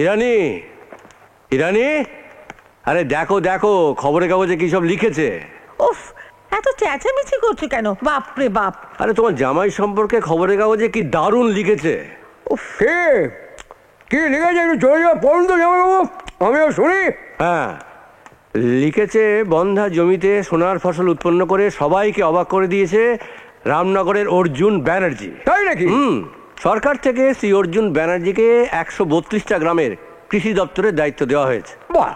ইরানি, ইরানি, আরে দেখো দেখো খবরের কাগজে কি সব লিখেছে। উফ, এত চেঁচামেচি করছো কেন? বাপরে বাপ। আরে তোমার জামাই সম্পর্কে খবরের কাগজে কি দারুণ লিখেছে। উফ, কি লিখেছে একটু জোরে জোরে পড়ুন তো জামাইবাবু, আমিও শুনি। হ্যাঁ, লিখেছে বন্ধা জমিতে সোনার ফসল উৎপন্ন করে সবাইকে অবাক করে দিয়েছে রামনগরের অর্জুন ব্যানার্জি। তাই নাকি? সরকার থেকে শ্রী অর্জুন ব্যানার্জিকে 132টা গ্রামের কৃষি দপ্তরের দায়িত্ব দেওয়া হয়েছে। বাহ,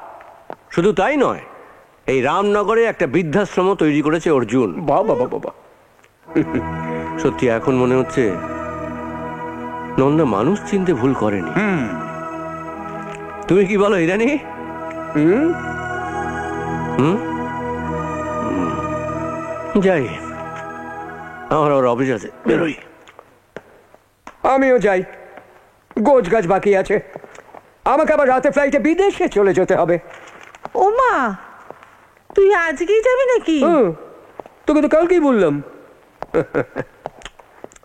শুধু তাই নয়, এই রামনগরে একটা বৃদ্ধাশ্রম তৈরি করেছে অর্জুন। বাহ বাবা বাবা, সত্যি এখন মনে হচ্ছে নন্দা মানুষ চিনতে ভুল করেনি। তুমি কি বলো ইরানি? যাই, আমার ওর অফিস আছে, বেরোই। আমিও যাই, গোছ গাছ বাকি আছে। আমাকে আবার রাতে ফ্লাইটে বিদেশে চলে যেতে হবে। ও মা, তুই আজকেই যাবি নাকি? তোকে তো কালকেই বললাম।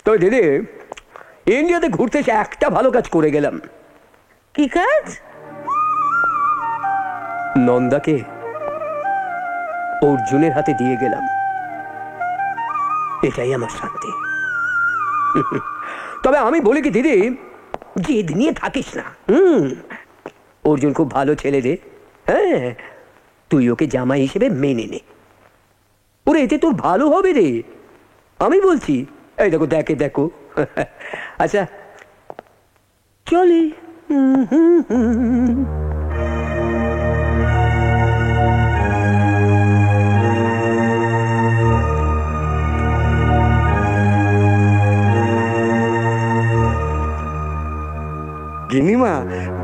তো দিদি, ইন্ডিয়াতে ঘুরতে এসে একটা ভালো কাজ করে গেলাম। কি কাজ? নন্দাকে অর্জুনের হাতে দিয়ে গেলাম, এটাই আমার শান্তি। তবে আমি বলি কি দিদি, জেদ নিয়ে থাকিস না। অর্জুন খুব ভালো ছেলে রে। হ্যাঁ, তুই ওকে জামাই হিসেবে মেনে নে। ওরে এতে তোর ভালো হবে রে, আমি বলছি। এই দেখো, দেখে দেখো। আচ্ছা চলি। গিনিমা,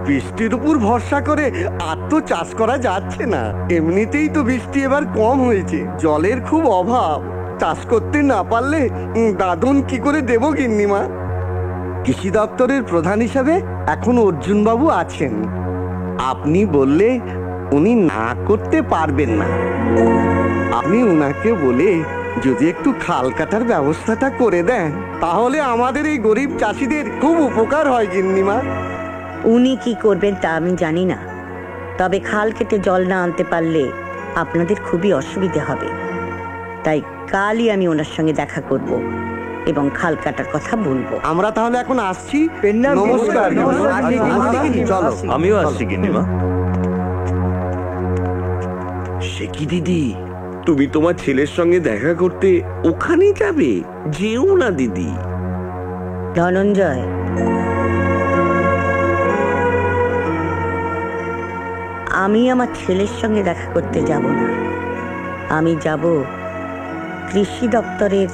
বৃষ্টির উপর ভরসা করে আর তো চাষ করা যাচ্ছে না। এমনিতেই তো বৃষ্টি এবার কম হয়েছে, জলের খুব অভাব। চাষ করতে না পারলে দাদন কি করে দেব গিন্নিমা? কৃষি দপ্তরের প্রধান হিসাবে এখন অর্জুন বাবু আছেন। আপনি বললে উনি না করতে পারবেন না। আপনি উনাকে বলে যদি একটু খাল কাটার ব্যবস্থাটা করে দেন, তাহলে আমাদের এই গরিব চাষিদের খুব উপকার হয় গিন্নিমা। উনি কি করবেন তা আমি জানি না, তবে খাল কেটে জল না আনতে পারলে আপনাদের খুবই অসুবিধে হবে। তাই কালই আমি ওনার সঙ্গে দেখা করব এবং খাল কাটার কথা বলবো। আমরা তাহলে এখন আসছি। নমস্কার। চলো, আমিও আসছি গিন্নিমা। সে কি দিদি, তুমি তোমার ছেলের সঙ্গে দেখা করতে ওখানেই যাবে? যেও না দিদি। ধনঞ্জয়, আমি আমার ছেলের সঙ্গে দেখা করতে যাব না, আমি যাব কৃষি দপ্তরের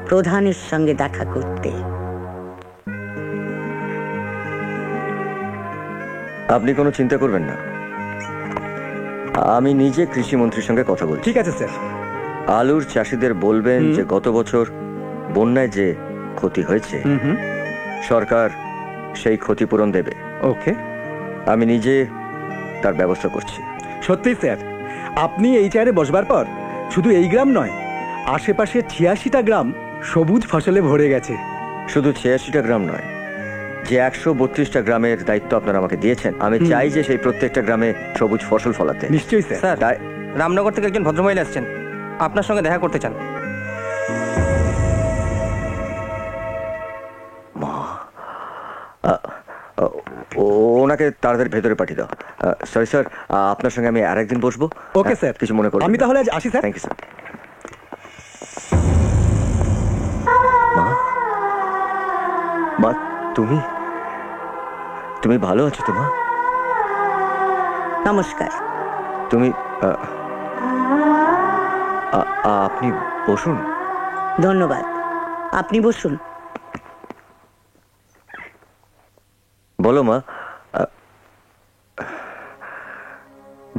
প্রধানের সঙ্গে দেখা করতে। আপনি কোনো চিন্তা করবেন না, আমি নিজে কৃষি মন্ত্রীর সঙ্গে কথা বলছি। ঠিক আছে স্যার। আলুর চাষিদের বলবেন যে গত বছর বন্যায় যে ক্ষতি হয়েছে সরকার সেই ক্ষতিপূরণ দেবে। ওকে, আমি নিজে তার ব্যবস্থা করছি। সত্যি স্যার, আপনি এই চেয়ারে বসবার পর শুধু এই গ্রাম নয়, আশেপাশে 86টা গ্রাম সবুজ ফসলে ভরে গেছে। শুধু 86টা গ্রাম নয়, যে 132টা গ্রামের দায়িত্ব আপনারা আমাকে দিয়েছেন, আমি চাই যে সেই প্রত্যেকটা গ্রামে সবুজ ফসল ফলাতে। নিশ্চয়ই স্যার। তাই রামনগর থেকে একজন ভদ্রমহিলা এসেছেন, আপনার সঙ্গে দেখা করতে চান। ওনাকে তাড়াতাড়ি ভেতরে পাঠিয়ে দাও। সরি স্যার, আপনার সঙ্গে আমি আরেকদিন বসবো। ওকে স্যার, কিছু মনে করবেন। আমি তাহলে আজ আসি স্যার। Thank you sir. মা, তুমি তুমি ভালো আছো তো মা? নমস্কার। তুমি আপনি বসুন। ধন্যবাদ, আপনি বসুন। বলো মা,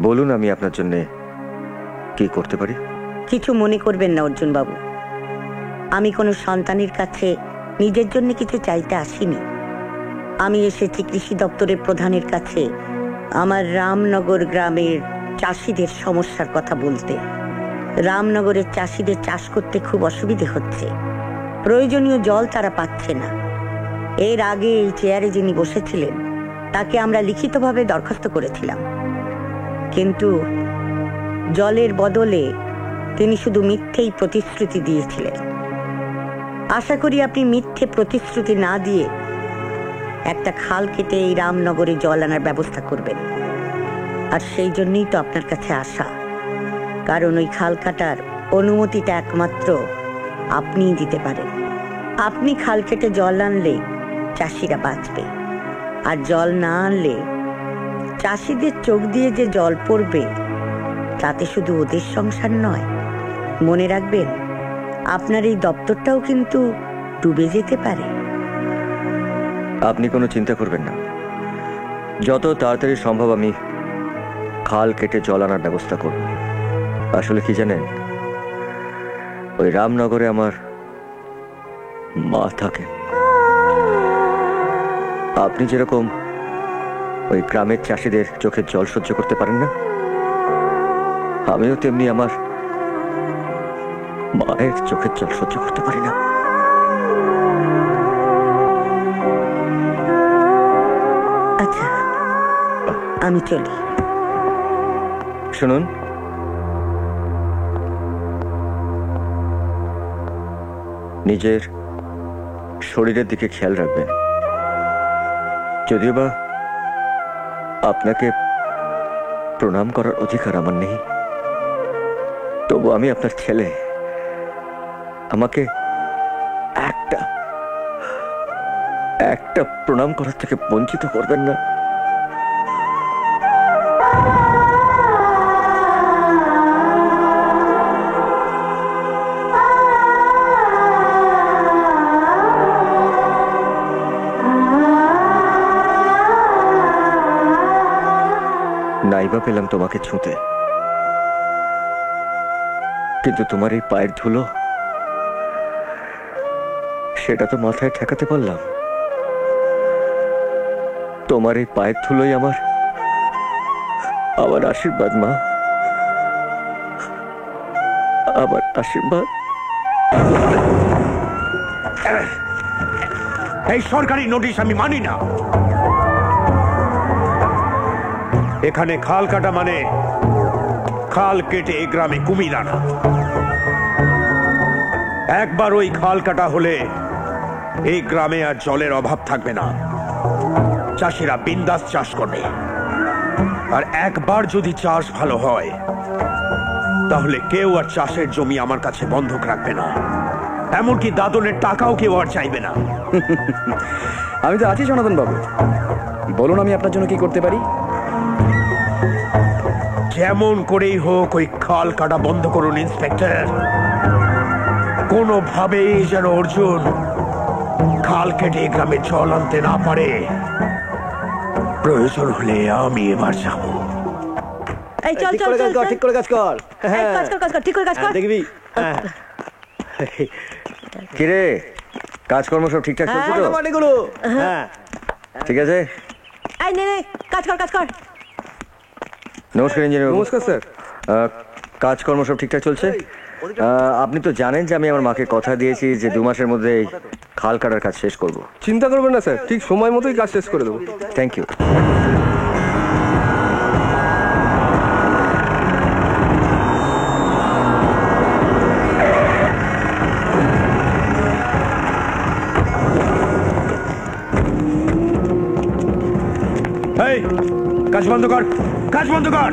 বলুন আমি আপনার জন্য কি করতে পারি? কিছু মনে করবেন না অর্জুন বাবু, আমি কোনো সন্তানের কাছে নিজের জন্য কিছু চাইতে আসিনি। আমি এসেছি কৃষি দপ্তরের প্রধানের কাছে আমার রামনগর গ্রামের চাষিদের সমস্যার কথা বলতে। রামনগরের চাষিদের চাষ করতে খুব অসুবিধে হচ্ছে, প্রয়োজনীয় জল তারা পাচ্ছে না। এর আগে এই চেয়ারে যিনি বসেছিলেন তাকে আমরা লিখিতভাবে দরখাস্ত করেছিলাম, কিন্তু জলের বদলে তিনি শুধু মিথ্যেই প্রতিশ্রুতি দিয়েছিলেন। আশা করি আপনি মিথ্যে প্রতিশ্রুতি না দিয়ে একটা খাল কেটে এই রামনগরে জল আনার ব্যবস্থা করবেন। আর সেই জন্যই তো আপনার কাছে আসা, কারণ ওই খাল কাটার অনুমতিটা একমাত্র আপনিই দিতে পারেন। আপনি খাল কেটে জল আনলে চাষিরা বাঁচবে, আর জল না আনলে চাষিদের চোখ দিয়ে যে জল পড়বে তাতে শুধু ওদের সংসার নয়, মনে রাখবেন আপনার এই দপ্তরটাও কিন্তু ডুবে যেতে পারে। আপনি কোনো চিন্তা করবেন না, যত তাড়াতাড়ি সম্ভব আমি খাল কেটে জল আনার ব্যবস্থা করব। আসলে কি জানেন, ওই রামনগরে আমার মা থাকে। আপনি যেরকম ওই গ্রামের চাষিদের চোখের জল সহ্য করতে পারেন না, আমিও তেমনি আমার মায়ের চোখের জল সহ্য করতে পারি না। আচ্ছা, আমি চলি। শুনুন, নিজের শরীরের দিকে খেয়াল রাখবেন। যদিও বা আপনাকে প্রণাম করার অধিকার আমার নেই, তবু আমি আপনার ছেলে, আমাকে একটা প্রণাম করার থেকে বঞ্চিত করবেন না। নাইবা পেলাম তোমাকে ছুঁতে, কিন্তু তোমার এই পায়ের ধুলো সেটা তো মাথায় ঠেকাতে পারলাম। তোমার এই পায়ের ধুলোই আমার আশীর্বাদ মা, আমার আশীর্বাদ। এই সরকারি নোটিশ আমি মানি না। এখানে খাল কাটা মানে খাল কেটে এই গ্রামে কুমির আনা। একবার ওই খাল কাটা হলে এই গ্রামে আর জলের অভাব থাকবে না, চাষিরা বিন্দাস চাষ করবে। আর একবার যদি চাষ ভালো হয় তাহলে কেউ আর চাষের জমি আমার কাছে বন্ধক রাখবে না, এমনকি দাদনের টাকাও কেউ আর চাইবে না। আমি তো আছি সনাতন বাবু, বলুন আমি আপনার জন্য কি করতে পারি। যেমন করেই হোক ওই খাল কাটা বন্ধ করুন ইন্সপেক্টর। কোনোভাবেই যেন অর্জুন খাল কেটে গ্রামে জল আনতে না পারে। প্রয়োজন হলে আমি এবার যাব। এই চল চল চল, ঠিক করে কাজ কর। কাজ কর কাজ কর, ঠিক করে কাজ কর। দেখবি কিরে, কাজকর্ম সব ঠিকঠাক চলছে তো? হ্যাঁ ঠিক আছে। এই নে নে, কাজ কর কাজ কর। নমস্কার ইঞ্জিনিয়ার। নমস্কার স্যার। কাজকর্ম সব ঠিকঠাক চলছে? আপনি তো জানেন যে আমি আমার মাকে কথা দিয়েছি যে 2 মাসের মধ্যে খাল কাটার কাজ শেষ করব। চিন্তা করবেন না স্যার, ঠিক সময় মতোই কাজ শেষ করে দেবো। Thank you. এই কাজ বন্ধ কর, কাজ বন্ধ কর।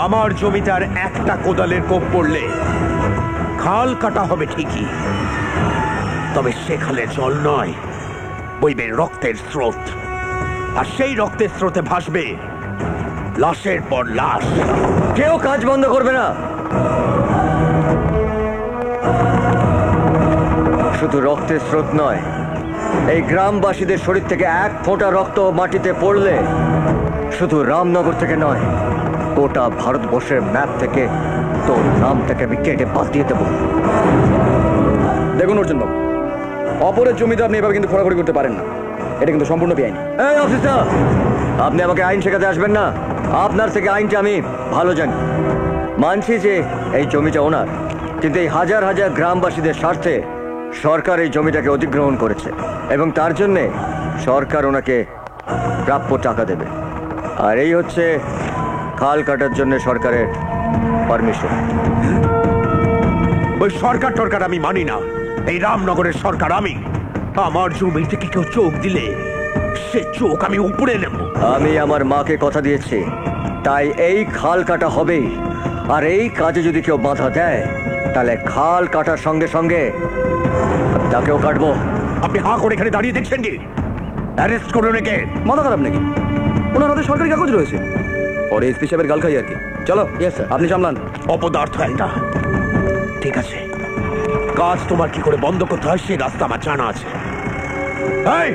আমার জমিতে আর একটা কোদালের কোপ পড়লে খাল কাটা হবে ঠিকই, তবে সেখানে জল নয়, বইবে রক্তের স্রোত। আর সেই রক্তের স্রোতে ভাসবে লাশের পর লাশ। কেউ কাজ বন্ধ করবে না। শুধু রক্তের স্রোত নয়, এই গ্রামবাসীদের শরীর থেকে 1 ফোঁটা রক্ত মাটিতে পড়লে শুধু রামনগর থেকে নয়, গোটা ভারতবর্ষের ম্যাপ থেকে তোর নামটাকে আমি কেটে বাদ দিয়ে দেবো। দেখুন অর্জুন বাবু, অপরের জমিতে আপনি এভাবে কিন্তু খোঁড়াখুড়ি করতে পারেন না, এটা কিন্তু সম্পূর্ণ বেআইনি। এই অফিসার, আপনি আমাকে আইন শেখাতে আসবেন না। আপনার থেকে আইনটা আমি ভালো জানি। মানছি যে এই জমিটা ওনার, কিন্তু এই হাজার হাজার গ্রামবাসীদের স্বার্থে সরকার এই জমিটাকে অধিগ্রহণ করেছে এবং তার জন্যে সরকার ওনাকে প্রাপ্য টাকা দেবে। আর এই হচ্ছে খাল কাটার জন্য সরকারের পারমিশন। ওই সরকার টরকার আমি মানি না। এই রামনগরের সরকার আমি। আমার জমি থেকে কেউ চোখ দিলে সে চোখ আমি উপরে নেব। আমি আমার মাকে কথা দিয়েছি, তাই এই খাল কাটা হবেই। আর এই কাজে যদি কেউ বাধা দেয় তাহলে খাল কাটার সঙ্গে সঙ্গে তাকেও কাটবো। আপনি হাঁ করে এখানে দাঁড়িয়ে দেখছেন কি? অ্যারেস্ট করুন একে। মাথা খারাপ নাকি? ওনার হাতে সরকারি কাগজ রয়েছে, পরে এসপি সাহেবের গাল খাই আর কি। চলো আপনি সামলান। অপদার্থ একটা। ঠিক আছে, কাজ তোমার কি করে বন্ধ করতে হয় সেই রাস্তা আমার জানা আছে। এই,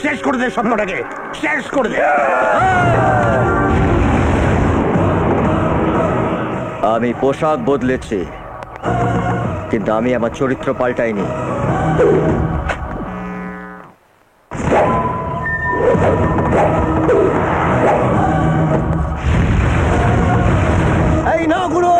শেষ করে দে স্বপ্নটাকে, শেষ করে দে। আমি পোশাক বদলেছি, কিন্তু আমি আমার চরিত্র পাল্টাইনি। এই না গুরু,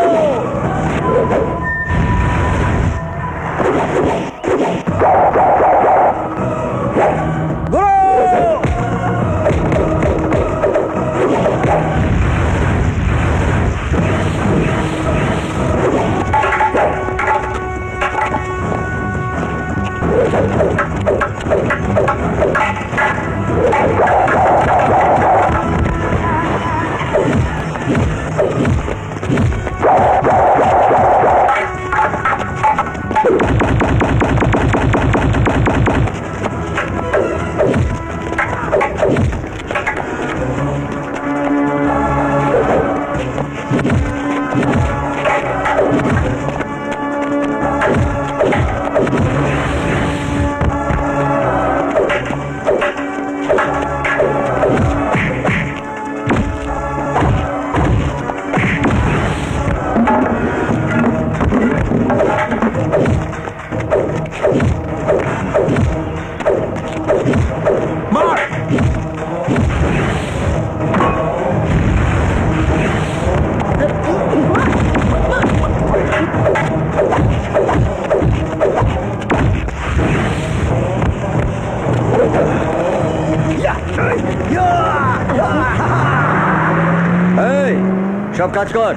সব কাজ কর।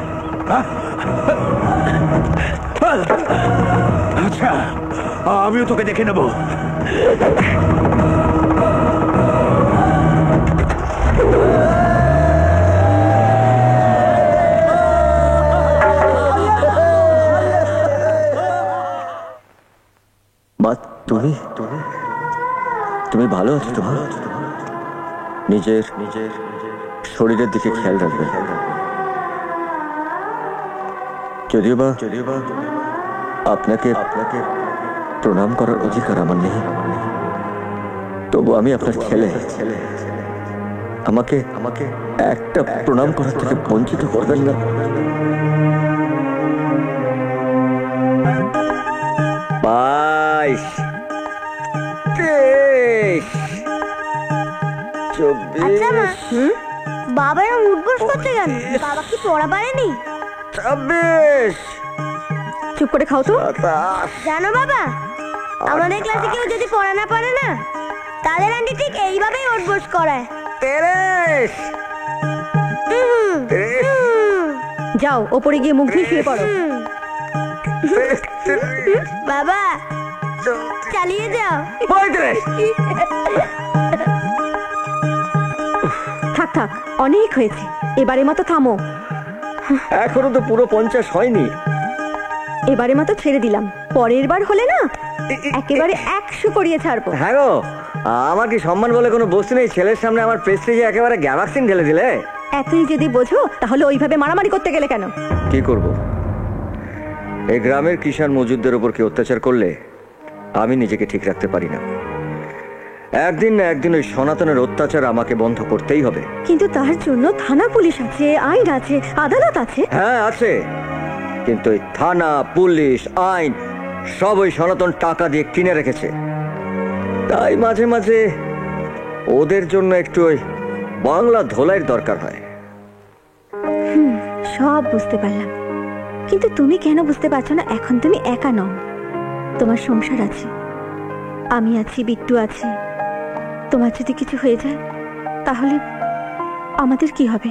আচ্ছা, আমিও তোকে দেখে নেব। মা, তুমি ভালো আছো তো? নিজের শরীরের দিকে খেয়াল রাখবে। যদিও বা আপনাকে প্রণাম করার অধিকার আমার নেই, তবু আমি আপনার ছেলে। আমাকে একটা প্রণাম করার থেকে বঞ্চিত করবেন না। 22, 23, 24, বাবা এরকম উঠবোস করতে কেন? বাবা কি পড়া পারেনি? 26, চুপ করে খাও তো। জানো বাবা, আমাদের ক্লাসে কেউ যদি পড়া না পারে না, তাদের আন্টি ঠিক এইভাবেই উঠবোস করায়। 23, যাও ওপরে গিয়ে মুখ ধুয়ে শুয়ে পড়ো। বাবা চালিয়ে যাও। থাক থাক, অনেক হয়েছে, এবারে মতো থামো। এখনো তো পুরো 50 হয়নি। এবারে মতো ছেড়ে দিলাম, পরের বার হলে না একেবারে 100 করিয়ে ছাড়বো। হ্যাঁ গো, আমার কি সম্মান বলে কোনো বস্তু নেই? ছেলের সামনে আমার প্রেস্টিজে একেবারে গ্যামাক্সিন ঢেলে দিলে। এতই যদি বোঝো তাহলে ওইভাবে মারামারি করতে গেলে কেন? কি করব? এই গ্রামের কিষাণ মজুরদের উপর কি অত্যাচার করলে আমি নিজেকে ঠিক রাখতে পারি না। একদিন না একদিন ওই সনাতনের অত্যাচার আমাকে বন্ধ করতেই হবে। কিন্তু তার জন্য থানা পুলিশ আছে, আইন আছে, আদালত আছে। হ্যাঁ আছে, কিন্তু ওই থানা পুলিশ আইন সব ওই সনাতন টাকা দিয়ে কিনে রেখেছে। তাই মাঝে মাঝে ওদের জন্য একটু ওই বাংলা ধোলাইয়ের দরকার হয়। সব বুঝতে পারলাম, কিন্তু তুমি কেন বুঝতে পারছো না এখন তুমি একা নও, তোমার সংসার আছে, আমি আছি, বিট্টু আছে। তোমার যদি কিছু হয়ে যায় তাহলে আমাদের কি হবে?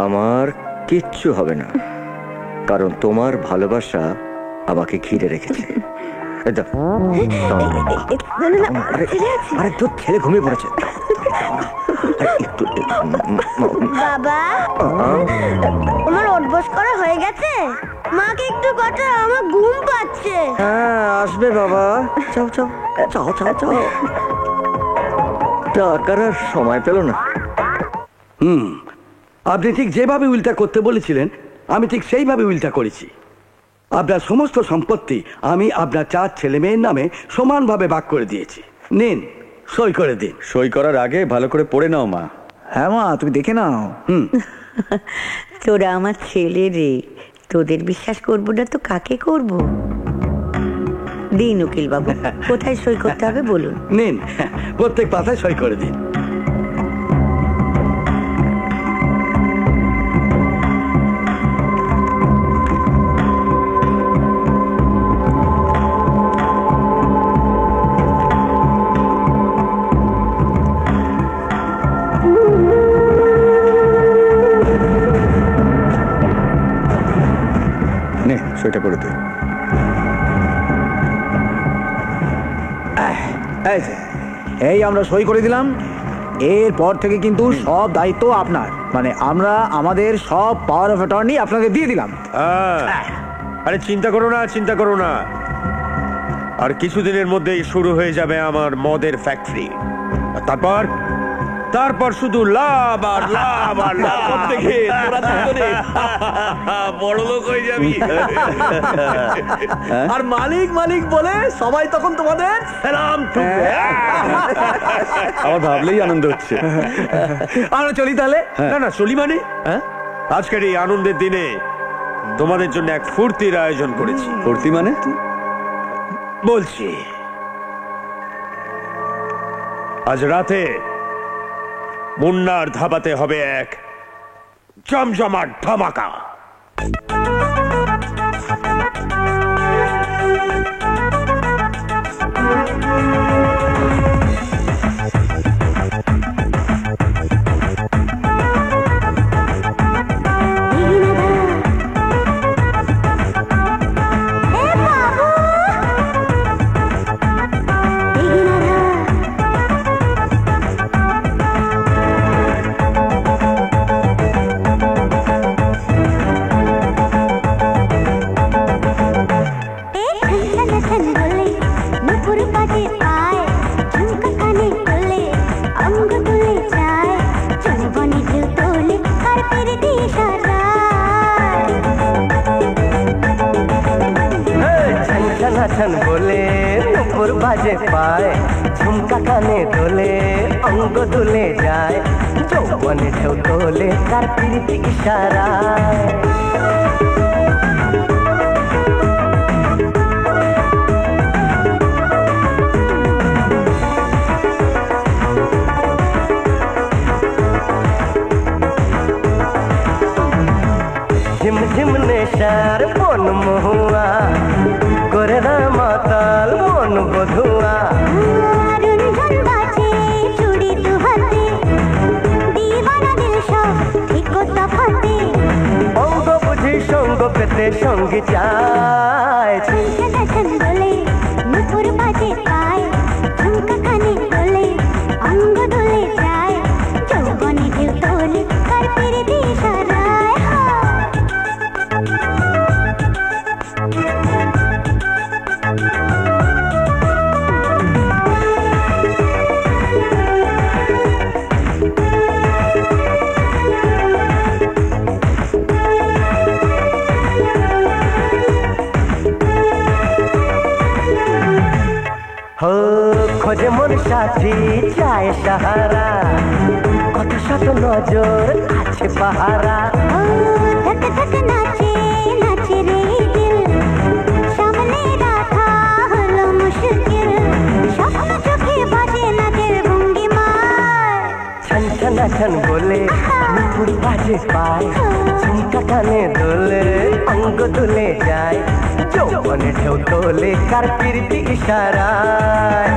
আমার কিচ্ছু হবে না, কারণ তোমার ভালোবাসা আমাকে ঘিরে রেখেছে। আরে তোর ছেলে ঘুমিয়ে পড়েছে। বাবা, আমার অভ্যাস করা হয়ে গেছে। মাকে একটু কথা, আমার ঘুম পাচ্ছে। হ্যাঁ আসবে বাবা, চাও চাও চাও চাও চাও। টাকার আর সময় পেল না। আপনি ঠিক যেভাবে উল্টা করতে বলেছিলেন আমি ঠিক সেইভাবে উল্টা করেছি। আপনার সমস্ত সম্পত্তি আমি আপনার 4 ছেলে মেয়ের নামে সমানভাবে ভাগ করে দিয়েছি। নিন, সই করে দিন। সই করার আগে ভালো করে পড়ে নাও মা। হ্যাঁ মা, তুমি দেখে নাও। তোরা আমার ছেলে রে, তোদের বিশ্বাস করবো না তো কাকে করব? দিন উকিল বাবু, কোথায় সই করতে হবে বলুন। নিন, প্রত্যেক পাতায় সই করে দিন। সইটা করে দে। এই আমরা সই করে দিলাম। এরপর থেকে কিন্তু সব দায়িত্ব আপনার, মানে আমরা আমাদের সব পাওয়ার অফ অ্যাটর্নি আপনাকে দিয়ে দিলাম। আরে চিন্তা করো না, চিন্তা করো না। আর কিছুদিনের মধ্যেই শুরু হয়ে যাবে আমার মদের ফ্যাক্টরি। তারপর শুধু লাভ আর লাভ আর লাভ দেখে বড় লোক হয়ে যাবি। আর মালিক মালিক বলে সবাই তখন তোমাদের সালাম। আমার ভাবলেই আনন্দ হচ্ছে। আমরা চলি তাহলে। না না, চলি মানে আজকের এই আনন্দের দিনে তোমাদের জন্য এক ফুর্তির আয়োজন করেছি। ফুর্তি মানে? বলছি, আজ রাতে মুন্নার ধাবাতে হবে এক জমজমাট ধামাকা। बोले नुपुर बाजे पाए झुमका काने दोले अंग दुले जाए যৌবনে ঢেউ তোলে কার প্রীতি ইশারা झिम झिम नेशार बन महुआ করে না মাতাল মন বধুয়া রুন ঝন বাজে চুড়ি দু হাতে দিওয়ানা দিল সব ঠিক তফাতে অঙ্গ বুঝি সঙ্গ পেতে সঙ্গী চায় ছন ছন বলে নুপুর বাজে পায় ঝুমকা কানে দোলে অঙ্গ দোলে যায় যৌবনে ঢেউ তোলে কার প্রীতি ইশারায় हो खोजे मोर साथी चाय सहारा कत शत नजर আছে পাহারা धक धक नाचे नाचे रे दिल যৌবনে ঢেউ তোলে কার প্রীতি ইশারায়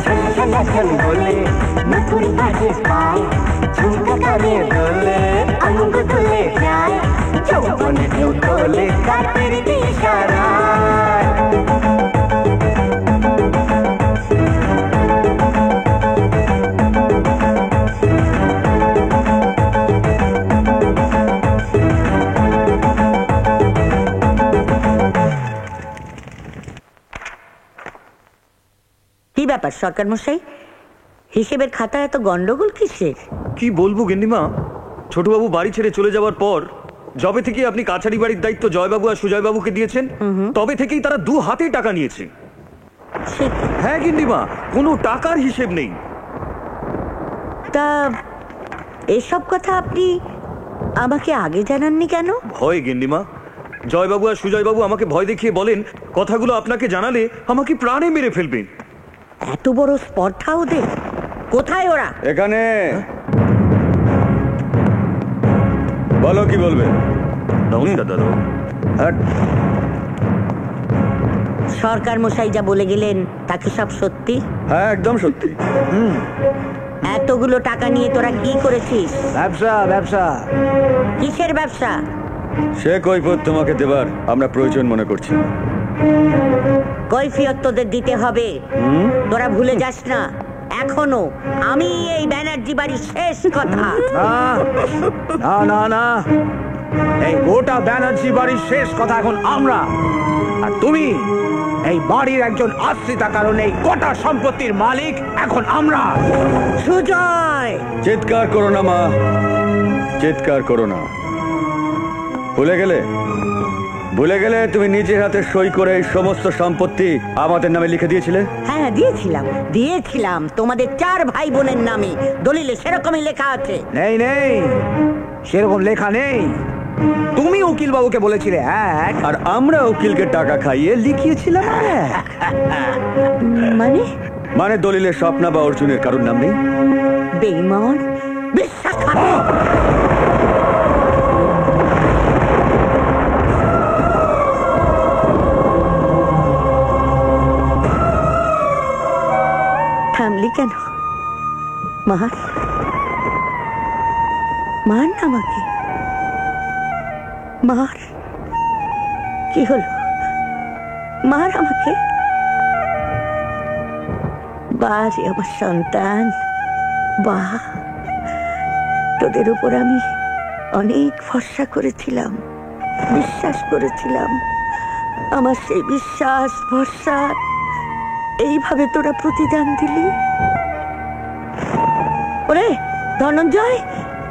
ঝনঝন বলে নতুন বাজে পায় ঝুমকা কানে দোলে অঙ্গ তুলে যায় যৌবনে ঢেউ তোলে কার প্রীতি ইশারায় কি ব্যাপার সরকার মশাই, হিসেবের খাতায় এত গন্ডগোল কিসের? কি বলবো গিন্নিমা, ছোটবাবু বাড়ি ছেড়ে চলে যাওয়ার পর যবে থেকে আপনি কাছারি বাড়ির দায়িত্ব জয়বাবু আর সুজয়বাবুকে দিয়েছেন তবে থেকেই তারা 2 হাতে টাকা নিয়েছে। হ্যাঁ গিন্নিমা, কোনো টাকার হিসেব নেই। তা এসব কথা আপনি আমাকে আগে জানাননি কেন? ভয় গিন্নিমা, জয়বাবু আর সুজয়বাবু আমাকে ভয় দেখিয়ে বলেন কথাগুলো আপনাকে জানালে আমাকে প্রাণে মেরে ফেলবেন। এত বড় স্পর্ধা ওদের? কোথায় ওরা? এখানে। বলো কি বলবে? নমস্কার দাদু। সরকার মশাই যা বলে গেলেন তা কি সব সত্যি? হ্যাঁ একদম সত্যি। এতগুলো টাকা নিয়ে তোরা কি করেছিস? ব্যবসা। ব্যবসা? কিসের ব্যবসা? সে কৈফিয়ত তোমাকে দেবার আমরা প্রয়োজন মনে করছি। কৈফিয়ত তোদের দিতে হবে, তোরা ভুলে যাস না এখনো আমি এই ব্যানার্জি বাড়ির শেষ কথা। না না না, এই গোটা ব্যানার্জি বাড়ির শেষ কথা এখন আমরা, আর তুমি এই বাড়ির একজন আশ্রিতা, কারণ এই গোটা সম্পত্তির মালিক এখন আমরা। সুজয়! চিৎকার করো না মা, চিৎকার করো না। ভুলে গেলে তুমি নিজের হাতে সই করে এই সমস্ত সম্পত্তি আমাদের নামে লিখে দিয়েছিলে? হ্যাঁ দিয়েছিলাম তোমাদের 4 ভাই বোনের নামে, দলিলে সেরকমই লেখা আছে। নেই, সেরকম লেখা নেই। তুমি উকিল বাবুকে বলেছিলে এক, আর আমরা উকিলকে টাকা খাইয়ে লিখিয়েছিলাম এক। মানে দলিলে স্বপ্না বা অর্জুনের কারোর নাম নেই? বেঈমান, বিশ্বাসঘাতক! থামলি কেন? মার না আমাকে, মার। কি হলো? মার আমাকে। বারে আমার সন্তান, বাহ, তোদের উপর আমি অনেক ভরসা করেছিলাম, বিশ্বাস করেছিলাম। আমার সেই বিশ্বাস ভরসা এইভাবে তোরা প্রতিদান দিলি। ওরে ধনঞ্জয়,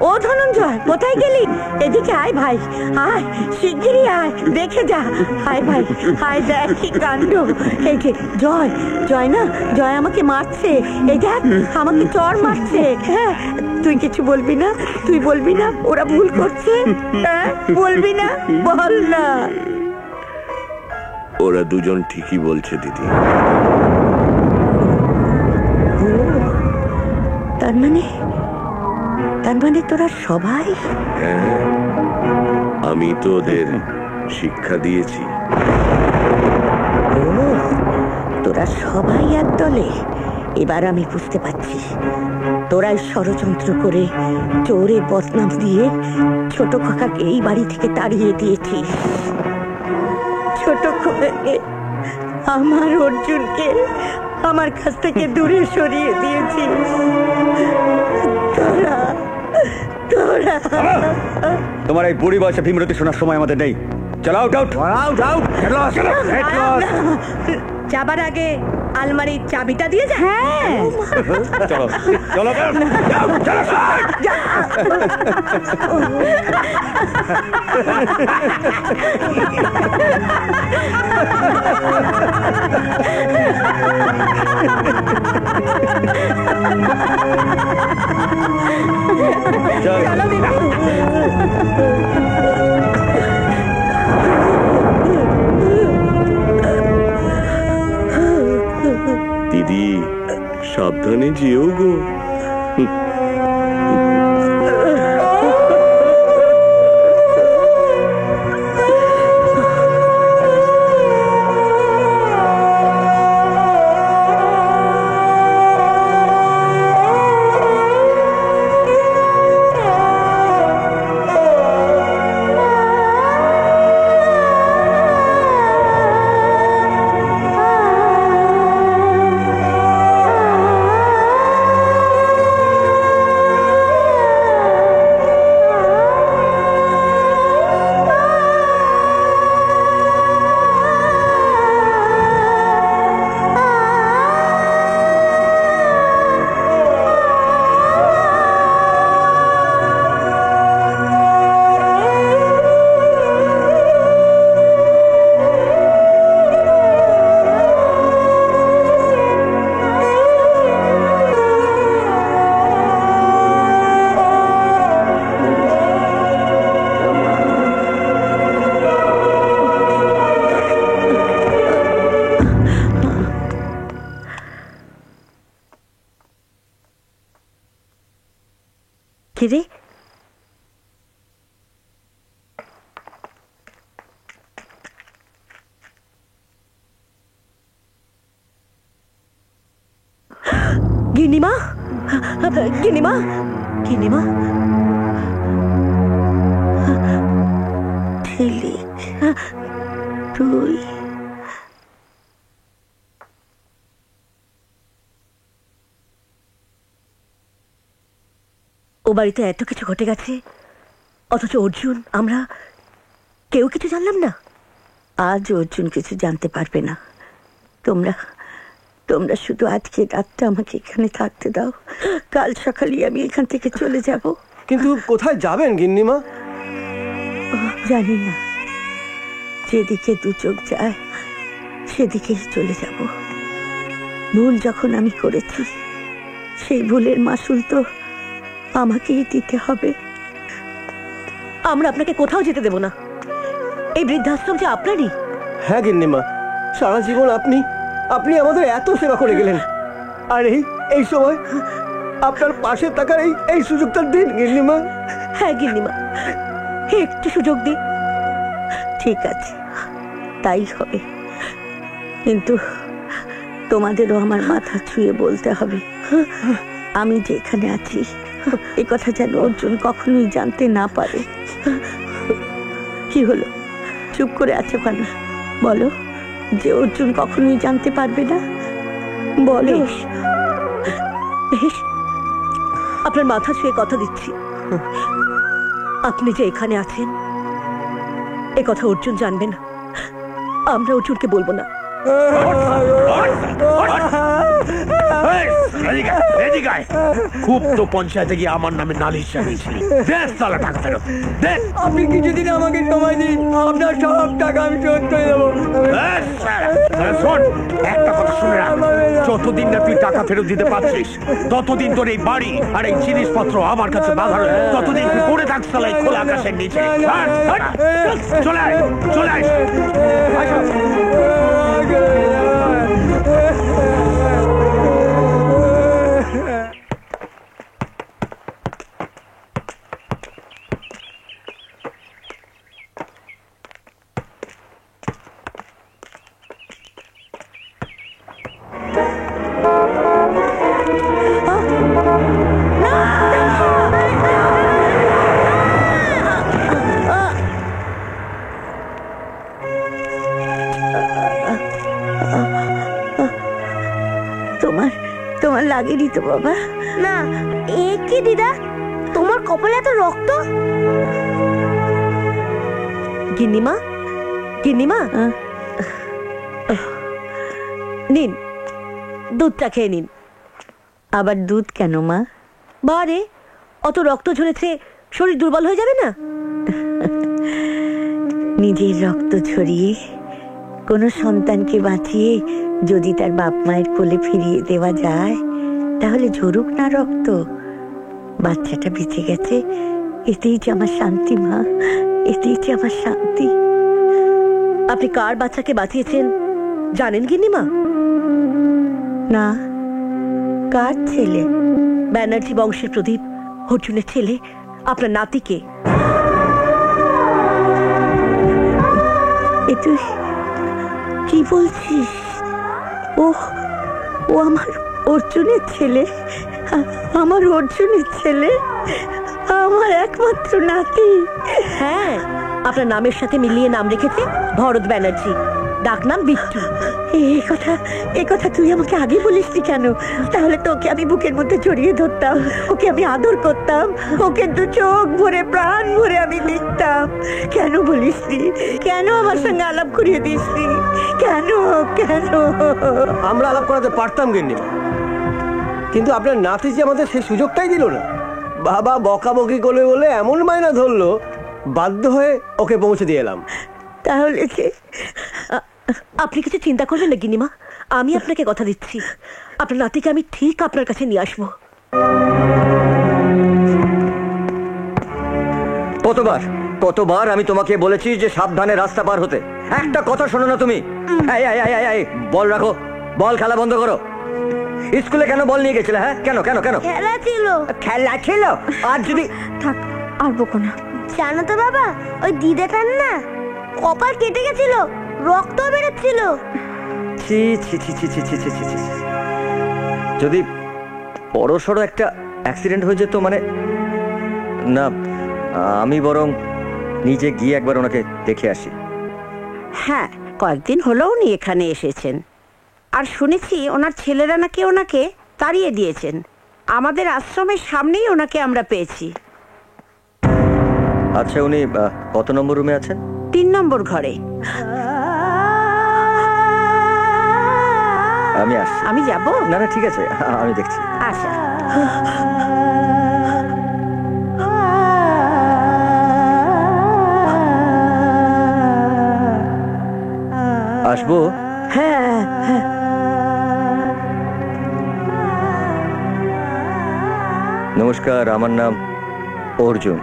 ও ধনঞ্জয়, কোথায় গেলি? এদিকে আয় ভাই, আয় শিগগিরই আয়, দেখে যা। আয় ভাই, আয়, দেখ কি কাণ্ড। এই যে জয় আমাকে মারছে, এই দেখ আমাকে চড় মারছে। হ্যাঁ, তুই কিছু বলবি না? তুই বলবি না ওরা ভুল করছে? হ্যাঁ বলবি না? বল না। ওরা দুজন ঠিকই বলছে দিদি। তার মানে তোরা সবাই? হ্যাঁ, আমি তো ওদের শিক্ষা দিয়েছি। তোরা সবাই এক দলে? এবার আমি বুঝতে পারছি, তোরাই ষড়যন্ত্র করে চোরের বদনাম দিয়ে ছোট খোকাকে এই বাড়ি থেকে তাড়িয়ে দিয়েছিস। ছোট খোকাকে, আমার অর্জুনকে আমার কাছ থেকে দূরে সরিয়ে দিয়েছিস। তোমার এই বুড়ি বয়সে ভীমরতি শোনার সময় আমাদের নেই। চলো আউট। যাবার আগে আলমারির চাবিটা দিয়ে যা। হ্যাঁ চলো দিদি সাবধানে যেও গো। গিন্নিমা, গিন্নিমা, গিন্নিমা। ঝিলিক, তুই ও বাড়িতে এত কিছু ঘটে গেছে, অথচ অর্জুন আমরা কেউ কিছু জানলাম না। আজ অর্জুন কিছু জানতে পারবে না। তোমরা তোমরা শুধু আজকে রাতটা আমাকে এখানে থাকতে দাও। কাল সকালে আমি এখান থেকে চলে যাব। কিন্তু কোথায় যাবেন গিন্নিমা? জানি না, যেদিকে দু চোখ যায় সেদিকেই চলে যাব। ভুল যখন আমি করেছি, সেই ভুলের মাসুল তো আমাকেই দিতে হবে। আমরা আপনাকে কোথাও যেতে দেব না। এই বৃদ্ধাশ্রম যে আপনারই। হ্যাঁ গিন্নিমা, সারা জীবন আপনি আপনি আমাদের এত সেবা করে গেলেন, আর এই সময় আপনার পাশে থাকার এই সুযোগটা দিন গিন্নিমা। হ্যাঁ গিন্নিমা, একটু সুযোগ দিন। ঠিক আছে, তাই হবে, কিন্তু তোমাদেরও আমার মাথা ছুঁয়ে বলতে হবে, আমি যেখানে আছি এ কথা যেন অর্জুন কখনোই জানতে না পারে। কি হলো, চুপ করে আছো কেন? বলো যে অর্জুন কখনোই জানতে পারবে না। বলো। বেশ, আপনার মাথা ছুঁয়ে কথা দিচ্ছি, আপনি যে এখানে আছেন এ কথা অর্জুন জানবে না। আমরা অর্জুনকে বলবো না। খুব তো পঞ্চায়েতে গিয়ে আমার নামে নালিশ জানিয়েছিলি। টাকা ফেরত দেখ। আপনি কিছুদিন আমাকে সময় দিন, আপনার সব টাকা আমি শোধ করে দেবো। শোন, একটা কথা শুনে রাখ, যতদিন না তুই টাকা ফেরত দিতে পারছিস ততদিন তোর এই বাড়ি আর এই জিনিসপত্র আমার কাছে বাধা রয়েছে। ততদিন তুই পড়ে থাকস এই খোলা আকাশের নিচে। চলে আয়, চলে আয়। তোমার লাগেনি তো বাবা? না। এ কি দিদা, তোমার কপালে এত রক্ত? গিন্নিমা, গিন্নিমা, নিন দুধটা খেয়ে নিন। আবার দুধ কেন মা? বারে, অত রক্ত ঝরেছে, শরীর দুর্বল হয়ে যাবে না? নিজের রক্ত ঝরিয়ে কোনো সন্তানকে বাঁচিয়ে যদি তার বাপ মায়ের কোলে ফিরিয়ে দেওয়া যায়, তাহলে ঝরুক না রক্ত। বাচ্চাটা বেঁচে গেছে, এতেই যে আমার শান্তি মা, এতেই যে আমার শান্তি। আপনি কার বাচ্চাকে বাঁচিয়েছেন জানেন গিন্নিমা? না। কার ছেলে? ব্যানার্জি বংশের প্রদীপ, অর্জুনের ছেলে, আপনার নাতিকে। এ তুই কি বলছিস? ও আমার অর্জুনের ছেলে, আমার অর্জুনের ছেলে, আমার একমাত্র নাতি। হ্যাঁ, আপনার নামের সাথে মিলিয়ে নাম রেখেছে ভরত ব্যানার্জি, ডাকনাম বিট্টু। এই কথা তুই আমাকে আগে বলিসনি কেন? তাহলে তোকে আমি বুকের মধ্যে জড়িয়ে ধরতাম, ওকে আমি আদর করতাম, ওকে দু চোখ ভরে প্রাণ ভরে আমি দেখতাম। কেন বলিসনি? কেন আমার সঙ্গে আলাপ করিয়ে দিসনি? কেন কেন? আমরা আলাপ করাতে পারতাম গিন্নিমা, কিন্তু আপনার নাতি যে আমাদের সেই সুযোগটাই দিল না। বাবা বকাবকি করে বলে এমন মায়না ধরলো, বাধ্য হয়ে ওকে পৌঁছে দিয়ে এলাম। তাহলে কি? আপনি কিছু চিন্তা করবেন না গিন্নিমা, আমি আপনাকে কথা দিচ্ছি, আপনার নাতিকে আমি ঠিক আপনার কাছে নিয়ে আসবো। কতবার আমি তোমাকে বলেছি যে সাবধানে রাস্তা পার হতে, একটা কথা শোনো না তুমি। বল রাখো, বল খেলা বন্ধ করো। স্কুলে কেন বল নিয়ে গেছিলে? হ্যাঁ, কেন কেন কেন? খেলা ছিল। খেলা ছিল? আর যদি থাক, আর বকো না। জানো তো বাবা, ওই দিদাটার না কপাল কেটে গেছিল, রক্ত বেরোচ্ছিল। ছি ছি ছি ছি ছি ছি ছি ছি। বড়সড় একটা অ্যাক্সিডেন্ট হয়ে যেত মানে, না আমি বরং নিজে গিয়ে একবার ওনাকে দেখে আসি। হ্যাঁ, কয়েকদিন হলো উনি এখানে এসেছেন, আর শুনেছি ওনার ছেলেরা নাকি ওনাকে তাড়িয়ে দিয়েছেন। আমাদের আশ্রমের সামনেই ওনাকে আমরা পেয়েছি। আচ্ছা, উনি কত নম্বর রুমে আছেন? 3 নম্বর ঘরে। আমি আসছি। আমি যাব? না না, ঠিক আছে, আমি দেখছি। আচ্ছা। আসবো? হ্যাঁ হ্যাঁ। নমস্কার, আমার নাম অর্জুন।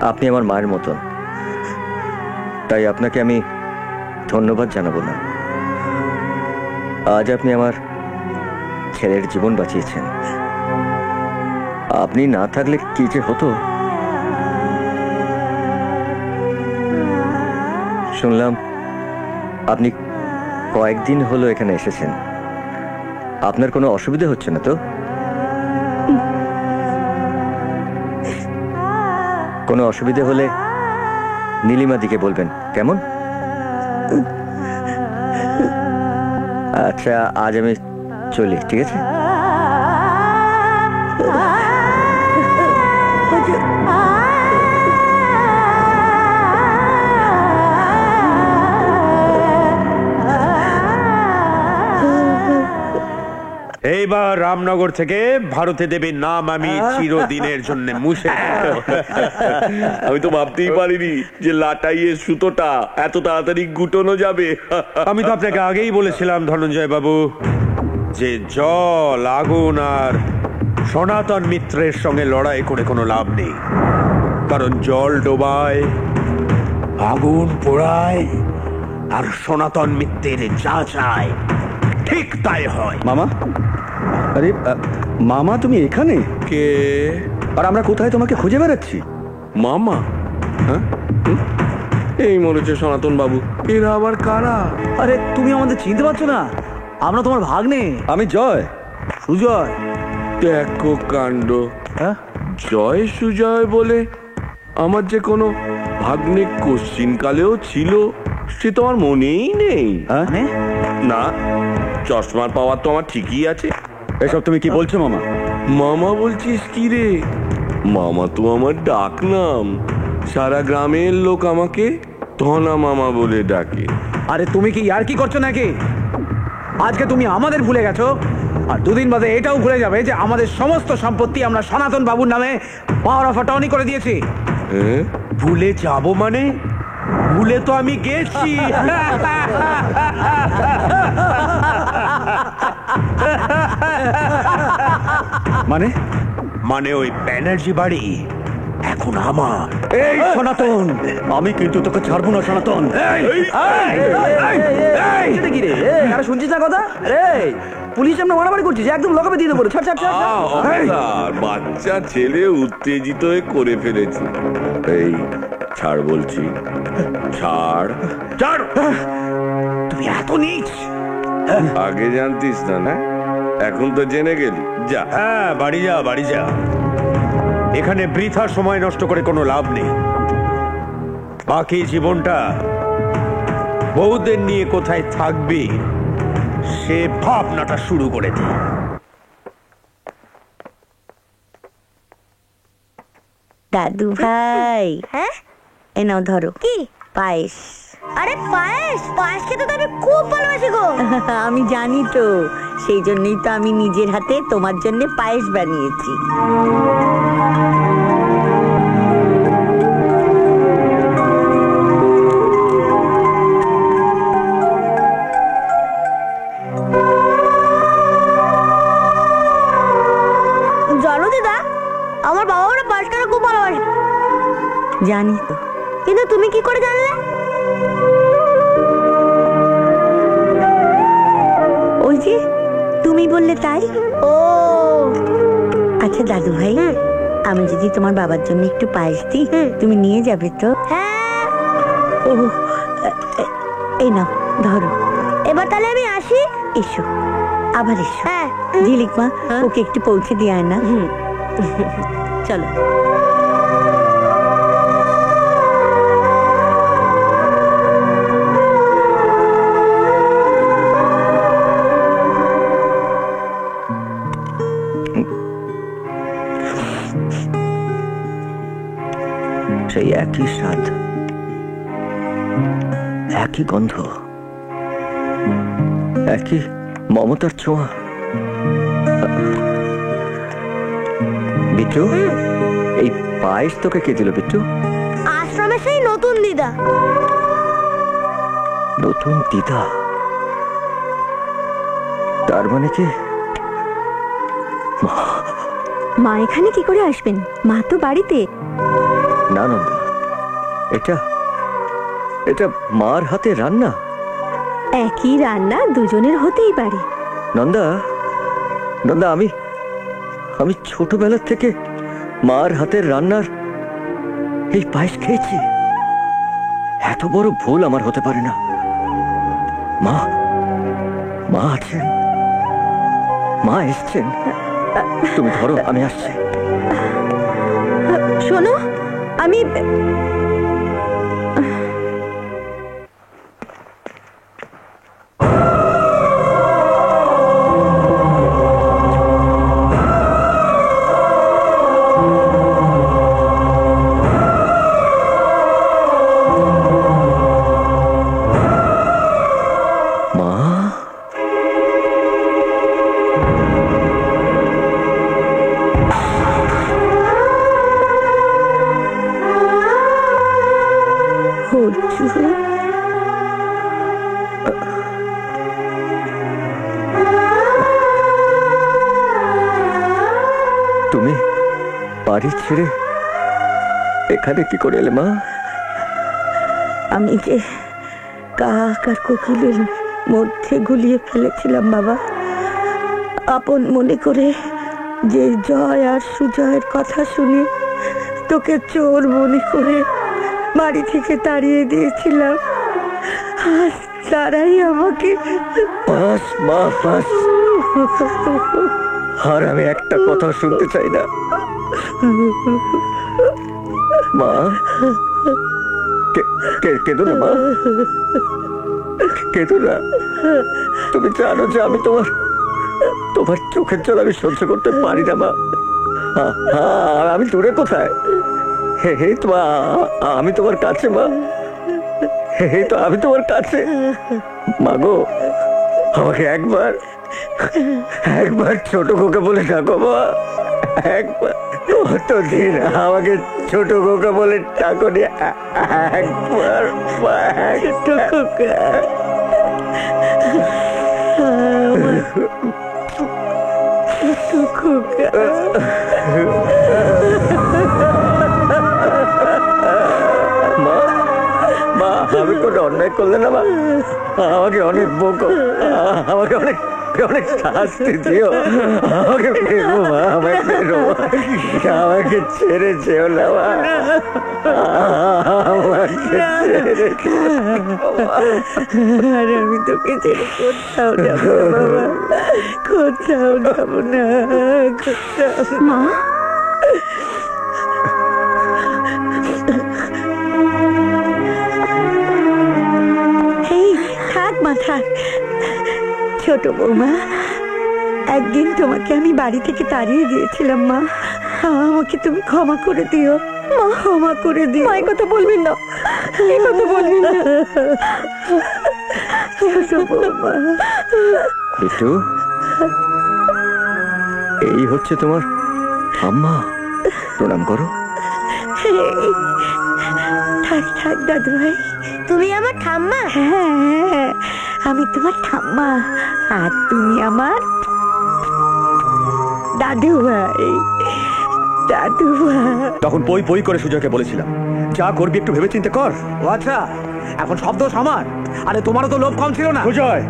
আপনি আমার মায়ের মতন, তাই আপনাকে আমি ধন্যবাদ জানাবো না। আজ আপনি আমার ছেলের জীবন বাঁচিয়েছেন। আপনি না থাকলে কি যে হতো। শুনলাম আপনি কয়েকদিন হলো এখানে এসেছেন। আপনার কোনো অসুবিধা হচ্ছে না তো? কোনো অসুবিধা হলে নীলিমাদিকে বলবেন, কেমন? আচ্ছা, আজ আমি চলি, ঠিক আছে? এইবার রামনগর থেকে ভারতে দেবীর নাম আমি চিরদিনের জন্য মুছে দেব। আমি তো ভাবতেই পারিনি যে লাটাইয়ের সুতোটা এত তাড়াতাড়ি গুটানো যাবে। আমি তো আপনাকে আগেই বলেছিলাম ধনঞ্জয় বাবু, যে জল, আগুন আর সনাতন মিত্রের সঙ্গে লড়াই করে কোনো লাভ নেই। কারণ জল ডোবায়, আগুন পোড়ায়, আর সনাতন মিত্রের যা চায় ঠিক তাই হয়। মামা, আরে মামা, তুমি এখানে? কে? আর আমরা কোথায় তোমাকে খুঁজে বেড়াচ্ছি? মামা? হ্যাঁ, এই মরেছে সনাতন বাবু। এরা আবার কারা? আরে তুমি আমাদের চিনতে পারছো না? আমরা তোমার ভাগ্নে। আমি জয়, সুজয়। দেখো কাণ্ড। হ্যাঁ, জয় সুজয় বলে আমার যে কোনো ভাগ্নে কোশ্চিন কালেও ছিল সে তো আমার মনেই নেই। না, চশমার পাওয়ার তো আমার ঠিকই আছে। এসব তুমি কি বলছো মামা? মামা বলছিস কি রে? মামা তো আমার ডাক নাম। সারা গ্রামের লোক আমাকে ধনা মামা বলে ডাকে। আরে তুমি কি ইয়ার কি করছো নাকি? আজকে তুমি আমাদের ভুলে গেছো, আর দুদিন বাদে এটাও ভুলে যাবে যে আমাদের সমস্ত সম্পত্তি আমরা সনাতন বাবুর নামে পাওয়ার অফ অ্যাটর্নি করে দিয়েছি। ভুলে যাব মানে? ভুলে তো আমি গেছি। মানে? মানে ওই ব্যানার্জি বাড়ি এখন আমার। এই সনাতন, আমি কিন্তু তোকে ছাড়বো না সনাতন। শুনছিস না কথা? পুলিশ আমরা মারামারি করছিস, একদম লকাপে দিয়ে দেবো। বাচ্চা ছেলে উত্তেজিত হয়ে করে ফেলেছি। এই ছাড় বলছি, ছাড় ছাড়। তুমি এত নীচ আগে জানতিস না? না, এখন তো জেনে গেলি। যা। হ্যাঁ, বাড়ি যা, বাড়ি যা। এখানে বৃথা সময় নষ্ট করে কোনো লাভ নেই। বাকি জীবনটা বউদের নিয়ে কোথায় থাকবি সে ভাবনাটা শুরু করে দে। দাদু ভাই, হ্যাঁ, এ নাও ধরো। কি? পায়েস। আরে পায়েস? পায়েস খেতে তো আমি খুব ভালোবাসি গো। আমি জানি তো, সেই জন্যই তো আমি নিজের হাতে তোমার জন্য পায়েস বানিয়েছি। জানো দিদা, আমার বাবা ওরা পায়েস খেতে খুব ভালোবাসে। জানি তো, কিন্তু তুমি কি করে জানলে? ওই যে তুমি বললে তাই। ও আচ্ছা দাদু ভাই, আমি যদি তোমার বাবার জন্য একটু পায়েস দিই, তুমি নিয়ে যাবে তো? হ্যাঁ। ও, এই নাও ধরো। এবার তাহলে আমি আসি। এসো। আবার এসো। হ্যাঁ ঝিলিক মা, ওকে একটু পৌঁছে দিয়ে আয় না। চলো। সেই একই স্বাদ, একই গন্ধ, একই মমতার ছোঁয়া। বিট্টু, এই পায়েস তোকে কে দিল বিট্টু? আশ্রমে সেই নতুন দিদা। নতুন দিদা? তার মানে কি মা এখানে কি করে আসবেন? মা তো বাড়িতে। না নন্দা, এটা এটা মার হাতে রান্না। একই রান্না দুজনের হতেই পারে। নন্দা, নন্দা, আমি আমি ছোটবেলা থেকে মার হাতের রান্নার এই পায়েস খেয়েছি। এত বড় ভুল আমার হতে পারে না। মা, মা আছেন, মা এসছেন। তুমি ধরো, আমি আসছি। শোনো, আমি তুমি বাড়ি ছেড়ে এখানে কি করে এলে মা? আমি যে কাক আর কোকিলের মধ্যে গুলিয়ে ফেলেছিলাম বাবা, আপন মনে করে যে জয় আর সুজয়ের কথা শুনে তোকে চোর মনে করে বাড়ি থেকে তাড়িয়ে দিয়েছিলাম, আর তারাই আমাকে বাস মা বাস। আর আমি একটা কথা শুনতে চাই না মা। কেঁদো না মা, কেঁদো না। তুমি জানো যে আমি তোমার চোখের জল আমি সহ্য করতে পারি না মা। আমি দূরে কোথায়? হে তো আমি তোমার কাছে মা। হে তো আমি তোমার কাছে মা গো। আমাকে একবার ছোট খোকা বলে ডাকো মা। একবার, কতদিন আমাকে ছোট খোকা বলে ডাকো নি। একবার ছোট খোকা। মা, আমি কোনো অন্যায় করলে না মা। আমাকে অনেক বকো, আমাকে অনেক অনেক শাস্তি দিও। আমাকে ফেরো মা, আমাকে ফেরো। আমাকে ছেড়ে যেও না মা, আমাকে ছেড়ে। আর আমি তোকে ছেড়ে কোথাও যাবো না বাবা, কোথাও যাবো না, কোথাও। মা, থাক মা থাক। ছোট বৌমা, একদিন তোমাকে আমি বাড়ি থেকে তাড়িয়ে দিয়েছিলাম মা, আমাকে তুমি ক্ষমা করে দিও মা, ক্ষমা করে দিও। মা, এই কথা বলবেন না, এই কথা বলবেন না। ছোট বৌমা। বিট্টু, এই হচ্ছে তোমার আম্মা, প্রণাম করো। থাক থাক দাদু ভাই, তুমি আমার ঠাম্মা? হ্যাঁ, আমি তোমার ঠাম্মা, আর তুমি আমার দাদু ভাই। দাদু ভাই। তখন পই পই করে সুজয়কে বলেছিলাম, যা করবি একটু ভেবে চিন্তে কর। ও আচ্ছা, এখন শব্দ আমার। আরে তোমারও তো লোভ কম ছিল না। সুজয়,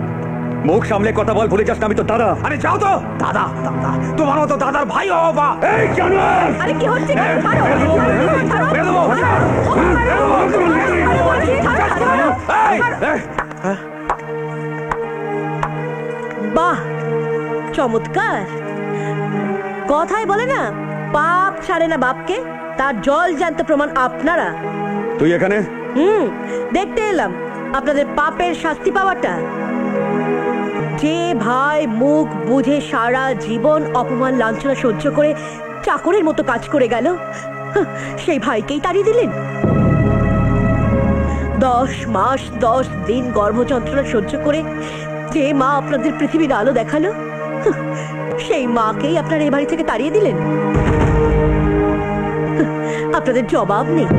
মুখ সামলে কথা বল, ভুলে যাস না আমি তো দাদা। আরে যাও তো। দাদা? দাদা? তোমারও তো দাদার ভাই হও বা। এই জানোয়ার! আরে কি হচ্ছে? বাহ, চমৎকার। কথায় বলে না, পাপ ছাড়ে না বাপকে, তার জল জ্যান্ত প্রমাণ আপনারা। তুই এখানে? দেখতে এলাম আপনাদের পাপের শাস্তি পাওয়াটা। যে ভাই মুখ বুঝে সারা জীবন অপমান লাঞ্ছনা সহ্য করে চাকরের মতো কাজ করে গেল, সেই ভাইকেই তাড়িয়ে দিলেন। 10 মাস 10 দিন গর্ভযন্ত্রণা সহ্য করে যে মা আপনাদের পৃথিবীর আলো দেখালো, সেই মাকেই আপনারা এই বাড়ি থেকে তাড়িয়ে দিলেন। আপনাদের জবাব নেই।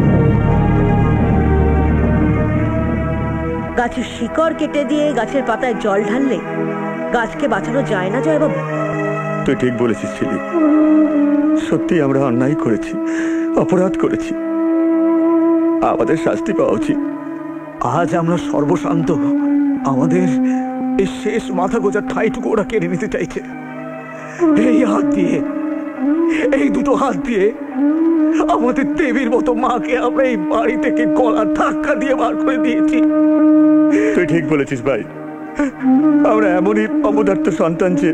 গাছের শিকড় কেটে দিয়ে গাছের পাতায় জল ঢাললে গাছকে বাঁচানো যায় না জয়বাবু? তুই ঠিক বলেছিস ছিলি। সত্যি আমরা অন্যায় করেছি, অপরাধ করেছি, আমাদের শাস্তি পাওয়া উচিত। আজ আমরা সর্বশান্ত, আমাদের এই শেষ মাথা গোজার ঠাইটুকু ওরা কেড়ে নিতে চাইছে। এই হাত দিয়ে, এই দুটো হাত দিয়ে আমাদের দেবীর মতো মাকে আমরা এই বাড়ি থেকে গলা ধাক্কা দিয়ে বার করে দিয়েছি। তুই ঠিক বলেছিস ভাই, আমরা এমনই অপদার্থ সন্তান যে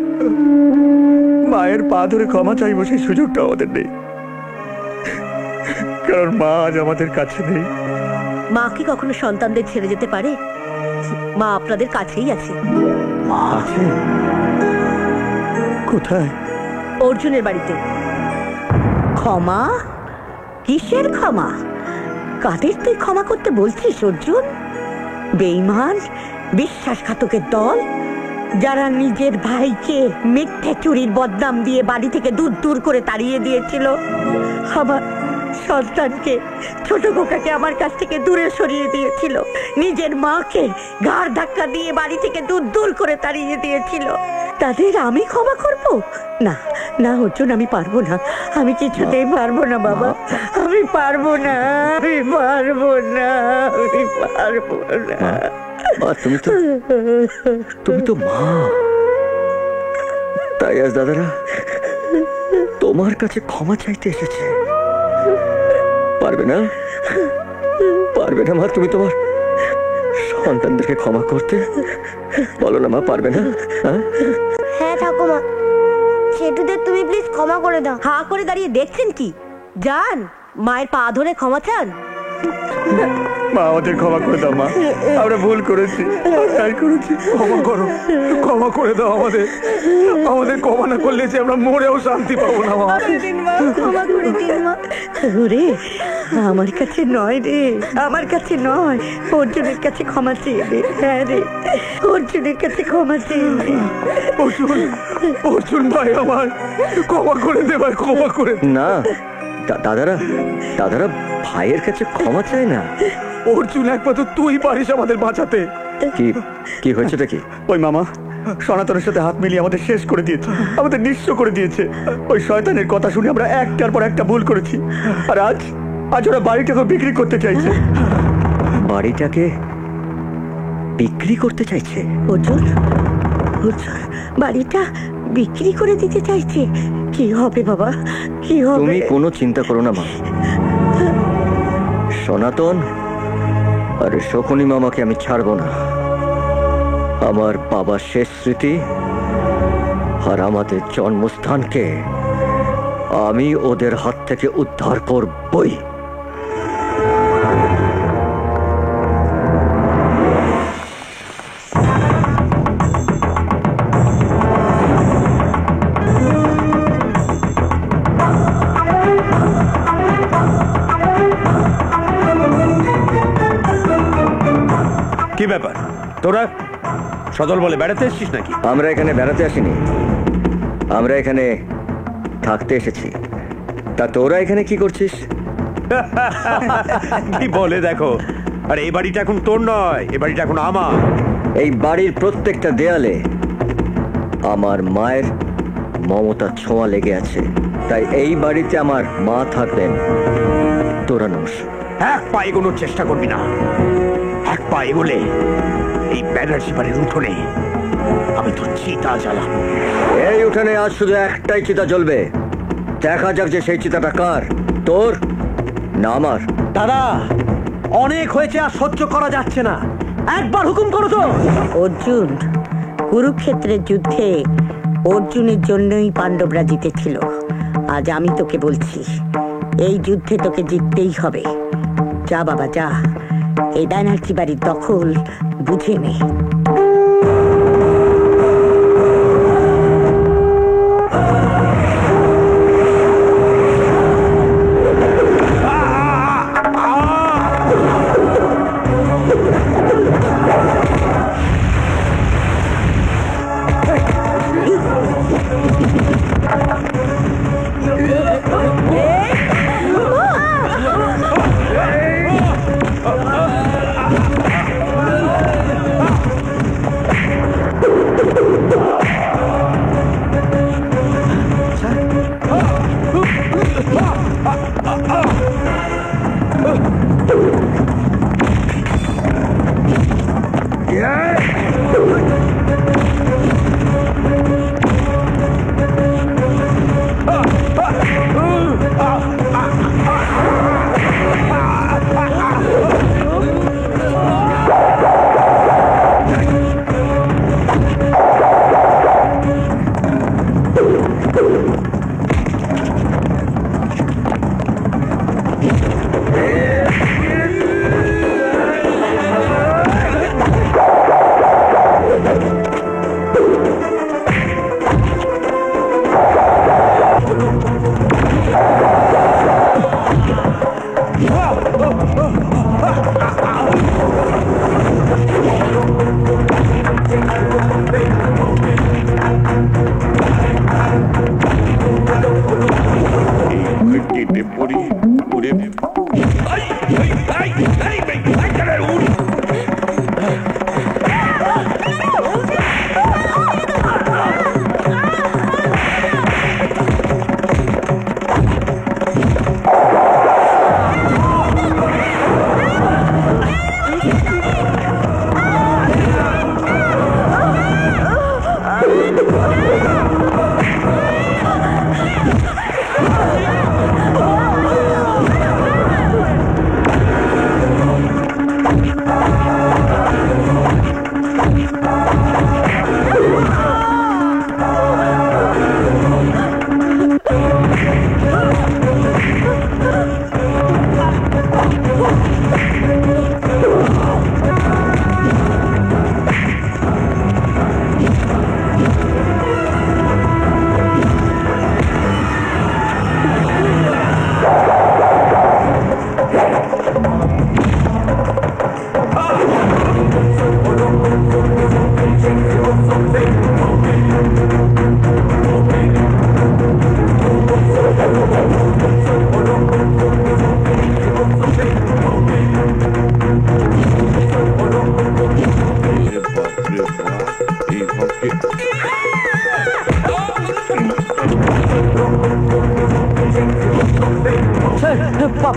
মায়ের পা ধরে ক্ষমা চাইব সেই সুযোগটা আমাদের নেই, কারণ মা আজ আমাদের কাছে নেই। মা কি কখনো সন্তানদের ছেড়ে যেতে পারে? মা আপনাদের কাছেই আছে। মা আছে? কোথায়? অর্জুনের বাড়িতে। ক্ষমা? কিসের ক্ষমা? কাদের তুই ক্ষমা করতে বলছিস অর্জুন? বেঈমান বিশ্বাসঘাতকের দল, যারা নিজের ভাইকে মিথ্যে চুরির বদনাম দিয়ে বাড়ি থেকে দূর দূর করে তাড়িয়ে দিয়েছিল। আমার সন্তানকে, ছোট খোকাকে আমার কাছ থেকে দূরে সরিয়ে দিয়েছিল। নিজের মাকে ঘাড় ধাক্কা দিয়ে বাড়ি থেকে দূর দূর করে তাড়িয়ে দিয়েছিল। তাদের আমি ক্ষমা করব? না না অর্জুন, আমি পারবো না, আমি কিছুতেই পারবো না বাবা, আমি পারবো না, আমি পারবো না, আমি পারবো না। তুমি তো মা, তাই আজ দাদারা তোমার কাছে ক্ষমা চাইতে এসেছে। পারবে না, পারবে না মা তুমি তোমার সন্তানদেরকে ক্ষমা করতে? বলো না মা, পারবে না? হ্যাঁ ঠাকুমা, সেটুদের তুমি প্লিজ ক্ষমা করে দাও। হা করে দাঁড়িয়ে দেখছেন কি? যান মায়ের পা ধরে ক্ষমা চান। মা আমাদের ক্ষমা করে দাও মা, আমরা ভুল করেছি, অন্যায় করেছি, ক্ষমা করো, ক্ষমা করে দাও আমাদের। আমাদের ক্ষমা না করলে যে আমরা মরেও শান্তি পাবো না। ক্ষমা করে দিন মা। ওরে আমার কাছে নয় রে, আমার কাছে নয়, অর্জুনের কাছে ক্ষমা চেয়ে দে। হ্যাঁ রে, অর্জুনের কাছে ক্ষমা চেয়ে দে। অর্জুন, অর্জুন ভাই আমার, ক্ষমা করে দে ভাই, ক্ষমা করে। না দাদারা, দাদারা ভাইয়ের কাছে ক্ষমা চায় না। অর্জুন একমাত্র তুই পারিস আমাদের বাঁচাতে। কি কি হয়েছেটা কি? ওই মামা সনাতনের সাথে হাত মিলিয়ে আমাদের শেষ করে দিয়েছে, আমাদের নিঃস্ব করে দিয়েছে। ওই শয়তানের কথা শুনে আমরা একটার পর একটা ভুল করেছি, আর আজ আজ ওরা বাড়িটাকে বিক্রি করতে চাইছে। বাড়িটাকে বিক্রি করতে চাইছে? অর্জুন, অর্জুন বাড়িটা বিক্রি করে দিতে চাইছে? কি হবে বাবা, কি হবে? তুমি কোনো চিন্তা করো না মা, সনাতন আর শকুনি মামাকে আমি ছাড়বো না। আমার বাবার শেষ স্মৃতি আর আমাদের জন্মস্থানকে আমি ওদের হাত থেকে উদ্ধার করবই। কি ব্যাপার, তোরা সদল বলে বেড়াতে এসেছিস নাকি? আমরা এখানে বেড়াতে আসিনি, আমরা এখানে থাকতে এসেছি। তা তোরা এখানে কি করছিস? কি বলে দেখো, আর এই বাড়িটা এখন তোর নয়, এই বাড়িটা এখন আমার। এই বাড়ির প্রত্যেকটা দেয়ালে আমার মায়ের মমতার ছোঁয়া লেগে আছে, তাই এই বাড়িতে আমার মা থাকবেন। তোরা নমস, এক পা এগোনোর চেষ্টা করবি না। এক পা এগোলে এই ব্যানার্জি বাড়ির উঠোনে আমি তোর চিতা জ্বালাবো। এই উঠানে আজ শুধু একটাই চিতা জ্বলবে, দেখা যাক যে সেই চিতাটা কার, তোর না আমার। দাদা অনেক হয়েছে, আর সহ্য করা যাচ্ছে না, একবার হুকুম করো তো। অর্জুন, কুরুক্ষেত্রের যুদ্ধে অর্জুনের জন্যই পাণ্ডবরা জিতেছিল। আজ আমি তোকে বলছি, এই যুদ্ধে তোকে জিততেই হবে। যা বাবা যা, এই ব্যানার্জি বাড়ির দখল বুঝে নে।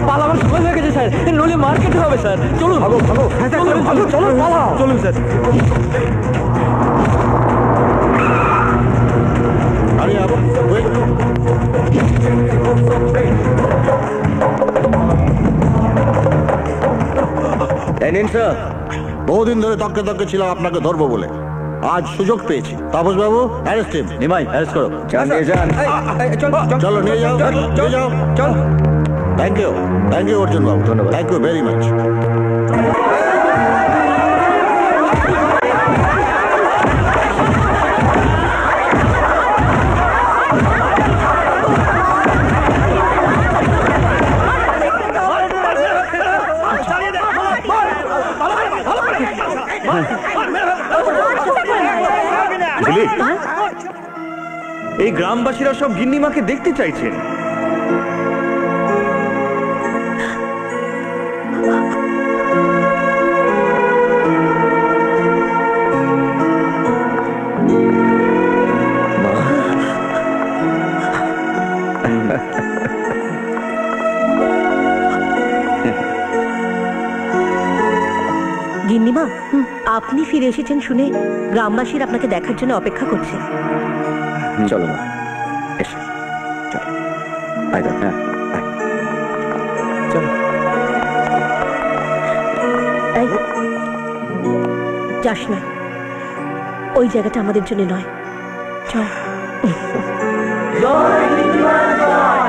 পালাবার সময় হয়ে গেছে স্যার, নইলে মার্কেট হবে স্যার। চলুন ভাগো ভাগো, চলো পালাও, চলুন স্যার। বহুদিন ধরে তককে তককে ছিলাম আপনাকে ধরবো বলে, আজ সুযোগ পেয়েছি। তাপস বাবু অ্যারেস্ট হিম। নিমাই অ্যারেস্ট করো। চলো নিয়ে যাও, নিয়ে যাও। চল। থ্যাংক ইউ অর্জুন বাবু, ধন্যবাদ। Thank you very much. এই গ্রামবাসীরা সব গিন্নিমাকে দেখতে চাইছেন। গিন্নিমা, আপনি ফিরে এসেছেন শুনে গ্রামবাসীর আপনাকে দেখার জন্য অপেক্ষা করছে। চলো মা, এসো, চলো। আয় দাদা, হ্যাঁ, আয়। চলো। যাস না, ওই জায়গাটা আমাদের জন্য নয়। চল। জয় গিন্নিমার জয়।